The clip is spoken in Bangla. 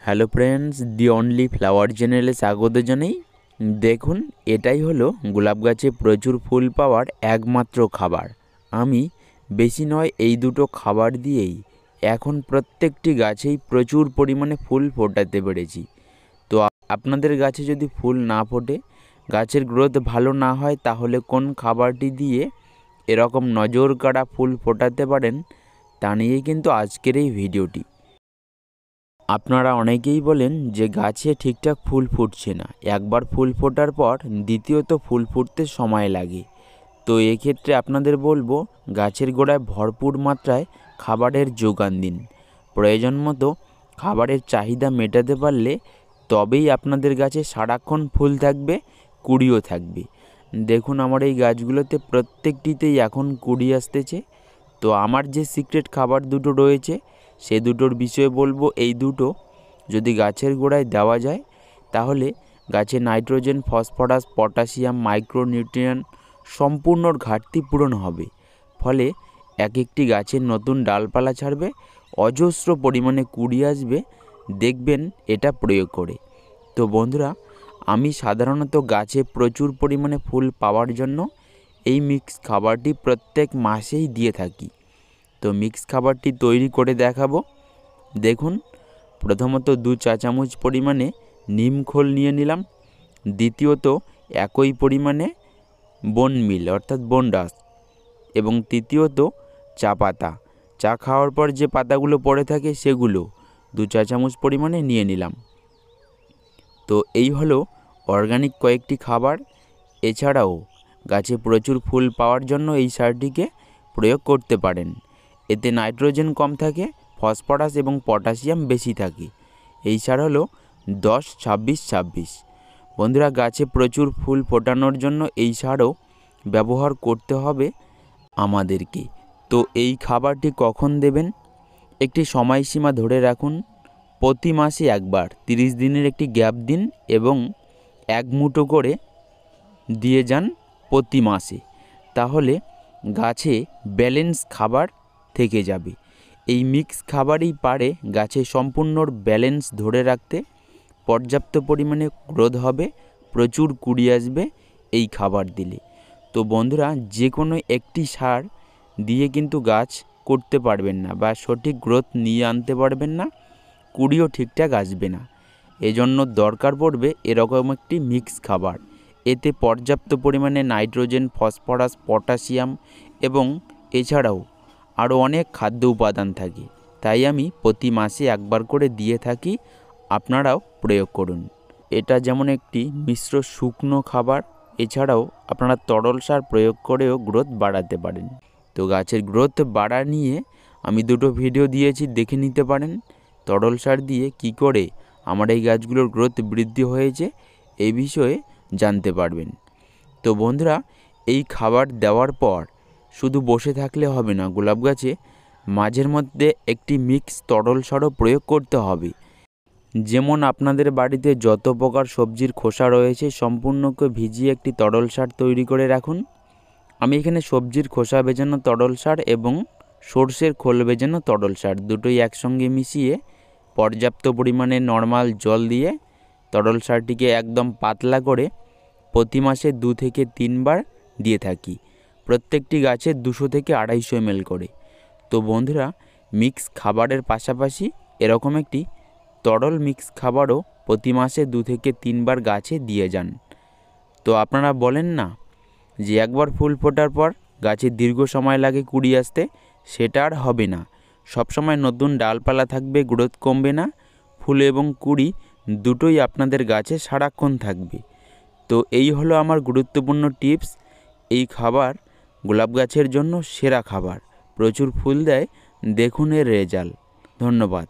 Hello friends, the only flower চ্যানেলে স্বাগত জানাই। দেখুন, এটাই হলো গোলাপ গাছে প্রচুর ফুল পাওয়ার একমাত্র খাবার। আমি বেশি নয় এই দুটো খাবার দিয়েই এখন প্রত্যেকটি গাছেই প্রচুর পরিমাণে ফুল ফোটাতে পেরেছি। তো আপনাদের গাছে যদি ফুল না ফোটে, গাছের গ্রোথ ভালো না হয়, তাহলে কোন খাবারটি দিয়ে এরকম নজর কাড়া ফুল ফোটাতে পারেন তা নিয়েই কিন্তু আজকের এই ভিডিওটি। আপনারা অনেকেই বলেন যে গাছে ঠিকঠাক ফুল ফুটছে না, একবার ফুল ফোটার পর দ্বিতীয়ত ফুল ফুটতে সময় লাগে। তো এক্ষেত্রে আপনাদের বলবো, গাছের গোড়ায় ভরপুর মাত্রায় খাবারের যোগান দিন। প্রয়োজন মতো খাবারের চাহিদা মেটাতে পারলে তবেই আপনাদের গাছে সারাক্ষণ ফুল থাকবে, কুড়িও থাকবে। দেখুন, আমার এই গাছগুলোতে প্রত্যেকটিতেই এখন কুড়ি আসতেছে। তো আমার যে সিক্রেট খাবার দুটো রয়েছে সে দুটোর বিষয়ে বলবো। এই দুটো যদি গাছের গোড়ায় দেওয়া যায়, তাহলে গাছে নাইট্রোজেন, ফসফরাস, পটাশিয়াম, মাইক্রোনিউট্রিয়েন্ট সম্পূর্ণ ঘাটতি পূরণ হবে। ফলে এক একটি গাছের নতুন ডালপালা ছাড়বে, অজস্র পরিমাণে কুড়ি আসবে, দেখবেন এটা প্রয়োগ করে। তো বন্ধুরা, আমি সাধারণত গাছে প্রচুর পরিমাণে ফুল পাওয়ার জন্য এই মিক্স খাবারটি প্রত্যেক মাসেই দিয়ে থাকি। তো মিক্স খাবারটি তৈরি করে দেখাবো। দেখুন, প্রথমত 2 চা চামচ পরিমাণে নিম খোল নিয়ে নিলাম। দ্বিতীয়ত একই পরিমাণে বোন মিল অর্থাৎ বোন ডাস্ট, এবং তৃতীয়ত চা পাতা। চা খাওয়ার পর যে পাতাগুলো পড়ে থাকে সেগুলো 2 চা চামচ পরিমাণে নিয়ে নিলাম। তো এই হলো অর্গানিক কয়েকটি খাবার। এছাড়াও গাছে প্রচুর ফুল পাওয়ার জন্য এই সারটিকে প্রয়োগ করতে পারেন। এতে নাইট্রোজেন কম থাকে, ফসফরাস এবং পটাশিয়াম বেশি থাকে। এই সার হলো 10-26-26। বন্ধুরা, গাছে প্রচুর ফুল ফোটানোর জন্য এই সারও ব্যবহার করতে হবে আমাদেরকে। তো এই খাবারটি কখন দেবেন, একটি সময়সীমা ধরে রাখুন। প্রতি মাসে একবার 30 দিনের একটি গ্যাপ দিন এবং 1 মুঠো করে দিয়ে যান প্রতি মাসে। তাহলে গাছে ব্যালেন্স খাবার থেকে যাবে। এই মিক্স খাবারই পারে গাছে সম্পূর্ণ ব্যালেন্স ধরে রাখতে। পর্যাপ্ত পরিমাণে গ্রোথ হবে, প্রচুর কুড়ি আসবে এই খাবার দিলে। তো বন্ধুরা, যে কোনো একটি সার দিয়ে কিন্তু গাছ করতে পারবেন না বা সঠিক গ্রোথ নিয়ে আনতে পারবেন না, কুড়িও ঠিকঠাক আসবে না। এজন্য দরকার পড়বে এরকম একটি মিক্স খাবার। এতে পর্যাপ্ত পরিমাণে নাইট্রোজেন, ফসফরাস, পটাশিয়াম এবং এছাড়াও আরও অনেক খাদ্য উপাদান থাকে। তাই আমি প্রতি মাসে একবার করে দিয়ে থাকি, আপনারাও প্রয়োগ করুন। এটা যেমন একটি মিশ্র শুকনো খাবার। এছাড়াও আপনারা তরল সার প্রয়োগ করেও গ্রোথ বাড়াতে পারেন। তো গাছের গ্রোথ বাড়া নিয়ে আমি দুটো ভিডিও দিয়েছি, দেখে নিতে পারেন। তরল সার দিয়ে কি করে আমার এই গাছগুলোর গ্রোথ বৃদ্ধি হয়েছে এই বিষয়ে জানতে পারবেন। তো বন্ধুরা, এই খাবার দেওয়ার পর শুধু বসে থাকলে হবে না, গোলাপ গাছে মাঝের মধ্যে একটি মিক্স তরল সারও প্রয়োগ করতে হবে। যেমন আপনাদের বাড়িতে যত প্রকার সবজির খোসা রয়েছে সম্পূর্ণকে ভিজিয়ে একটি তরল সার তৈরি করে রাখুন। আমি এখানে সবজির খোসা ভেজানো তরল সার এবং সর্ষের খোল ভেজানো তরল সার দুটোই একসঙ্গে মিশিয়ে পর্যাপ্ত পরিমাণে নর্মাল জল দিয়ে তরল সারটিকে একদম পাতলা করে প্রতি মাসে 2 থেকে 3 বার দিয়ে থাকি। প্রত্যেকটি গাছে 200 থেকে 250 ml করে। তো বন্ধুরা, মিক্স খাবারের পাশাপাশি এরকম একটি তরল মিক্স খাবারও প্রতি মাসে 2 থেকে 3 বার গাছে দিয়ে যান। তো আপনারা বলেন না যে একবার ফুল ফোটার পর গাছে দীর্ঘ সময় লাগে কুড়ি আসতে, সেটা আর হবে না। সবসময় নতুন ডালপালা থাকবে, গ্রোথ কমবে না, ফুল এবং কুড়ি দুটোই আপনাদের গাছে সারাক্ষণ থাকবে। তো এই হলো আমার গুরুত্বপূর্ণ টিপস। এই খাবার গোলাপ গাছের জন্য সেরা খাবার, প্রচুর ফুল দেয়। দেখুন এর রেজাল্ট। ধন্যবাদ।